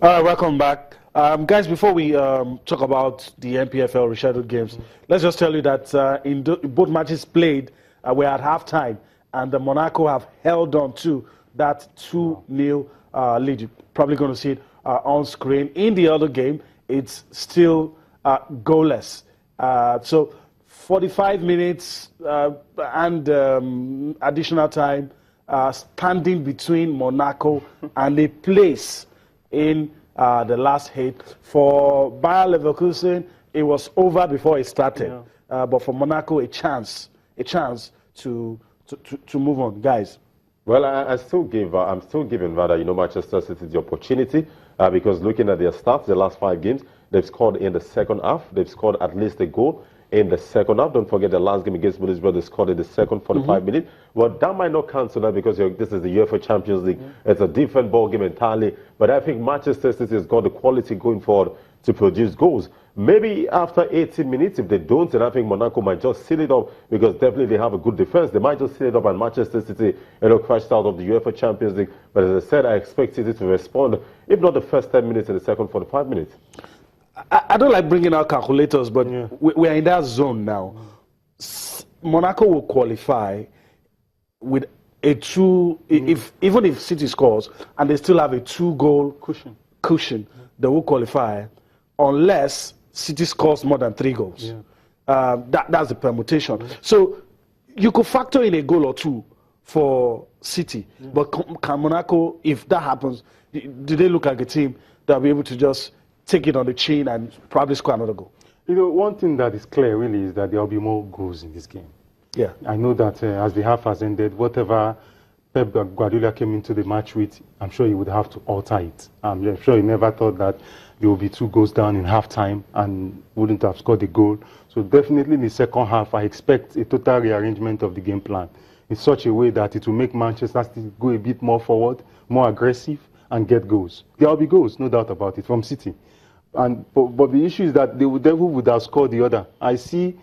All right, welcome back. Guys, before we talk about the NPFL rescheduled games, let's just tell you that in both matches played, we're at halftime, and the Monaco have held on to that 2-0 lead. You're probably going to see it on screen. In the other game, it's still goalless. So 45 minutes and additional time standing between Monaco and a place in the last 8. For Bayer Leverkusen, it was over before it started. Yeah. But for Monaco, a chance to move on, guys. Well, I'm still giving rather, Manchester City the opportunity because looking at their stats, the last 5 games, they've scored in the second half. They've scored at least a goal in the second half. Don't forget the last game against Middlesbrough, they scored in the second 45 minutes. Well, that might not count tonight because this is the UEFA Champions League. It's a different ball game entirely. But I think Manchester City has got the quality going forward to produce goals. Maybe after 18 minutes, if they don't, then I think Monaco might just seal it up because definitely they have a good defense. They might just seal it up and Manchester City, crashed out of the UEFA Champions League. But as I said, I expect City to respond, if not the first 10 minutes in the second 45 minutes. I don't like bringing out calculators, but we're in that zone now. Monaco will qualify with a 2, even if City scores, and they still have a 2-goal cushion, they will qualify unless City scores more than 3 goals. That's the permutation. So you could factor in a goal or 2 for City, but can Monaco, if that happens, do they look like a team that will be able to just take it on the chin and probably score another goal? One thing that is clear really is that there will be more goals in this game. Yeah, I know that as the half has ended, whatever Pep Guardiola came into the match with, I'm sure he would have to alter it. I'm sure he never thought that there will be 2 goals down in halftime and wouldn't have scored a goal. So definitely in the second half, I expect a total rearrangement of the game plan in such a way that it will make Manchester City go a bit more forward, more aggressive, and get goals. There will be goals, no doubt about it, from City. But the issue is that they would have scored the other. I see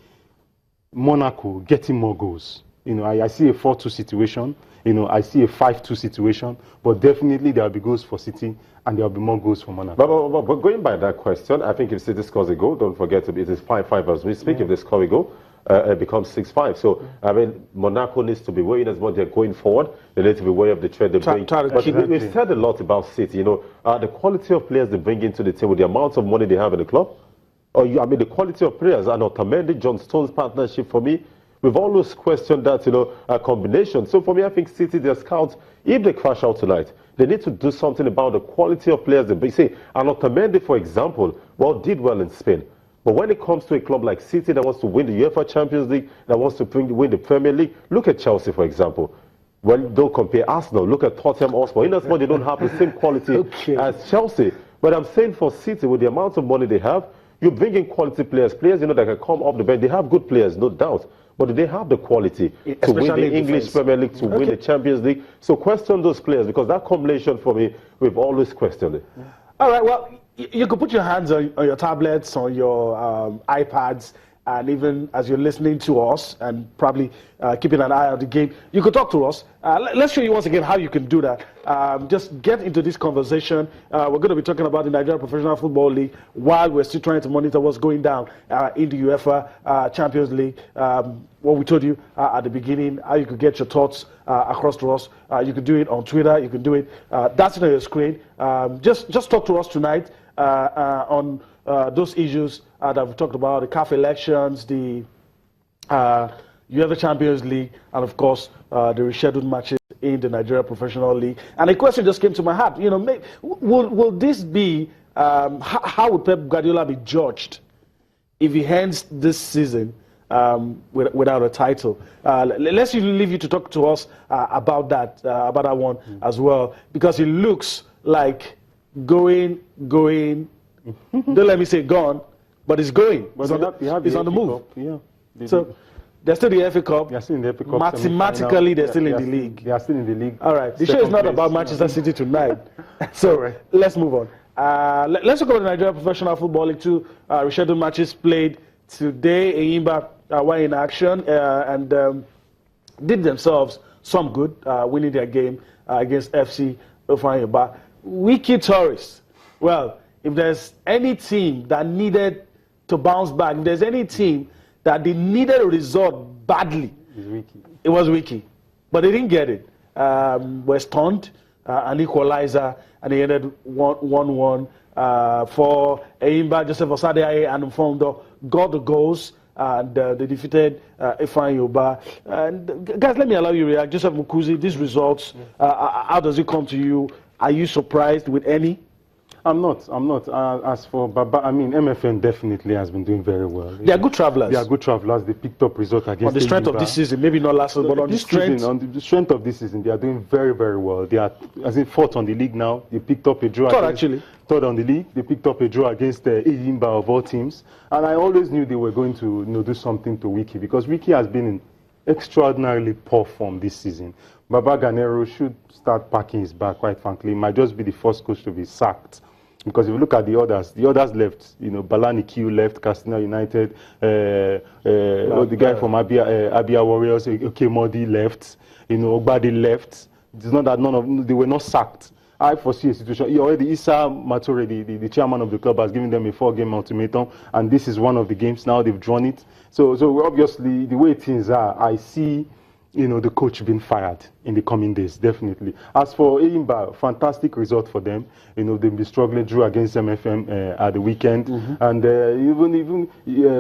Monaco getting more goals. I see a 4-2 situation. I see a 5-2 situation. But definitely there will be goals for City and there will be more goals for Monaco. But going by that question, I think if City scores a goal, don't forget it is 5-5 as we speak. If they score a goal, it becomes 6-5. So, I mean, Monaco needs to be weighing as much. They're going forward. They need to be weighing of the trade they bring. But we've said a lot about City. The quality of players they bring into the team with the amount of money they have in the club. The quality of players. And Otamendi, John Stones partnership for me. We've always questioned that, a combination. So for me, I think City, their scouts, if they crash out tonight, they need to do something about the quality of players they bring. See, Otamendi, for example, did well in Spain. But when it comes to a club like City that wants to win the UEFA Champions League, that wants to win the Premier League, look at Chelsea, for example. When don't compare Arsenal, look at Tottenham Hotspur. In as much they don't have the same quality as Chelsea. But I'm saying for City, with the amount of money they have, you bring in quality players that can come off the bench. They have good players, no doubt. But do they have the quality to win the English Premier League, to win the Champions League? So question those players, because that combination for me, we've always questioned it. All right, well, you could put your hands on your tablets, on your iPads, and even as you're listening to us and probably keeping an eye on the game, you could talk to us. Let's show you once again how you can do that. Just get into this conversation. We're going to be talking about the Nigeria Professional Football League while we're still trying to monitor what's going down in the UEFA Champions League. What we told you at the beginning, how you could get your thoughts across to us. You can do it on Twitter. You can do it. That's on your screen. Just talk to us tonight on those issues that we talked about, the CAF elections, the UEFA Champions League, and of course the rescheduled matches in the Nigeria Professional League. And a question just came to my heart. Will this be how would Pep Guardiola be judged if he ends this season without a title? Let's leave you to talk to us about that one as well, because it looks like going. Don't let me say gone, but it's going. It's on the move. So they're still in the FA Cup. They're still in the FA Cup. Mathematically, they're still in the league. They are still in the league. All right. The show is not about Manchester City tonight. So let's move on. Let's talk about the Nigeria Professional Football League 2 rescheduled matches played today. Enyimba were in action and did themselves some good, winning their game against FC Ofanyaba. Wiki Tourist Well, if there's any team that needed to bounce back, if there's any team that they needed a result badly, it was Wiki. But they didn't get it. Were stunned, an equalizer, and they ended 1-1 for Eimba, Joseph Osadeaye, and Mfondo got the goals. And they defeated Ifeanyi Ubah. And guys, let me allow you to react. Joseph Mukuzi, these results, how does it come to you? Are you surprised with any? I'm not. As for Baba, I mean, MFN definitely has been doing very well. They are good travelers. They are good travelers. They picked up result against on the strength Enyimba. of this season, maybe not last season, but on the strength. On the strength of this season, they are doing very, very well. They are, as in, fourth on the league now. They picked up a draw. Third on the league. They picked up a draw against Enyimba of all teams. And I always knew they were going to do something to Wiki, because Wiki has been in extraordinarily poor form this season. Baba Ganero should start packing his bag, quite frankly. He might just be the first coach to be sacked. Because if you look at the others left. Balani Q left, Castina United, the guy from Abia Warriors, Modi left, Ogbade left. It's not that they were not sacked. I foresee a situation. Already Issa Mature, the chairman of the club, has given them a 4-game ultimatum, and this is one of the games now. They've drawn it. So obviously, the way things are, I see the coach being fired in the coming days, definitely. As for Enyimba, fantastic result for them. They've been struggling, drew against MFM at the weekend. And even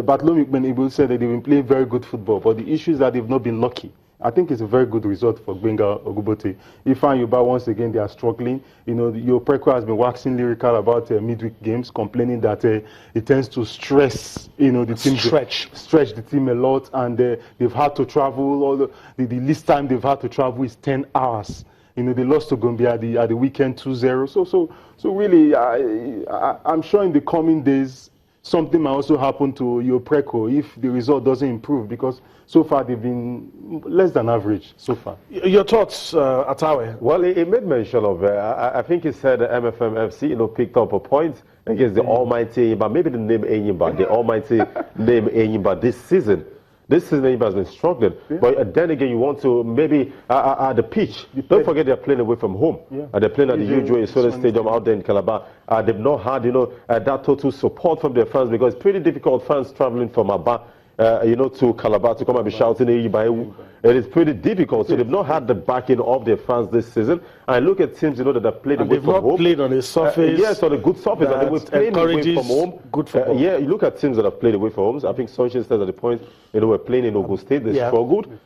Bartholomew Benibul said that they've been playing very good football, but the issue is that they've not been lucky. I think it's a very good result for Gbenga Ogbubote. Ifeanyi Ubah, once again, they are struggling. Your Preko has been waxing lyrical about midweek games, complaining that it tends to stress, the team, stretch the team a lot, and they've had to travel. The least time they've had to travel is 10 hours. They lost to Gombe at the weekend 2-0. So really, I'm sure in the coming days, something might also happen to your Preko if the result doesn't improve, because so far they've been less than average so far. Your thoughts, Atawe? Well, he made mention of, I think he said MFM FC, picked up a point against the almighty Enyimba, maybe the name Enyimba, the almighty name Enyimba this season. This season, Enyimba has been struggling. Yeah. But then again, you want to maybe at the pitch. Don't forget they're playing away from home. Yeah. And they're playing at the usual Solar Stadium out there in Calabar. They've not had, that total support from their fans, because it's pretty difficult, fans traveling from Aba, to Calabar to come and be shouting Enyimba. It is pretty difficult. So they've not had the backing of their fans this season. And look at teams, that have played away from home. They've not played on a surface. Yes, on a good surface. And they were playing away from home. Good football. Yeah, you look at teams that have played away from home. I think Sunshine Stars at the point, were playing in Ogun State. They struggled.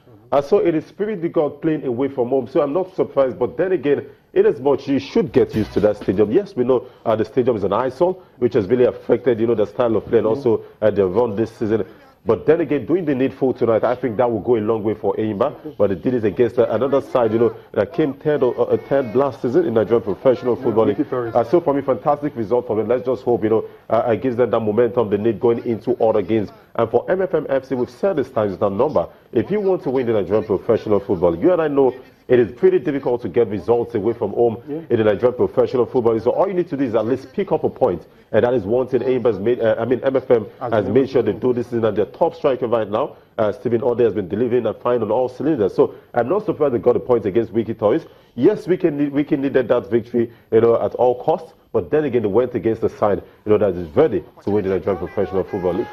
So it is pretty difficult playing away from home. So I'm not surprised. But then again, in as much you should get used to that stadium. Yes, we know the stadium is an eyesore, which has really affected, the style of play, and also the run this season. But then again, doing the needful tonight, I think that will go a long way for Enyimba. But they did it against another side, that came third last season in Nigerian professional football. So for me, fantastic result for them. Let's just hope, it gives them that momentum they need going into other games. And for MFM FC, we've said this time, it's a number. If you want to win the Nigerian professional football, you and I know it is pretty difficult to get results away from home in the Nigerian professional football. So all you need to do is at least pick up a point. And that is one thing MFM has made sure they do this season. And their top striker right now, Stephen Ode, has been delivering and firing on all cylinders. So I'm not surprised they got a point against Wiki Toys. Yes, we needed that victory, at all costs. But then again, they went against the side, that is ready to win the Nigerian professional football league.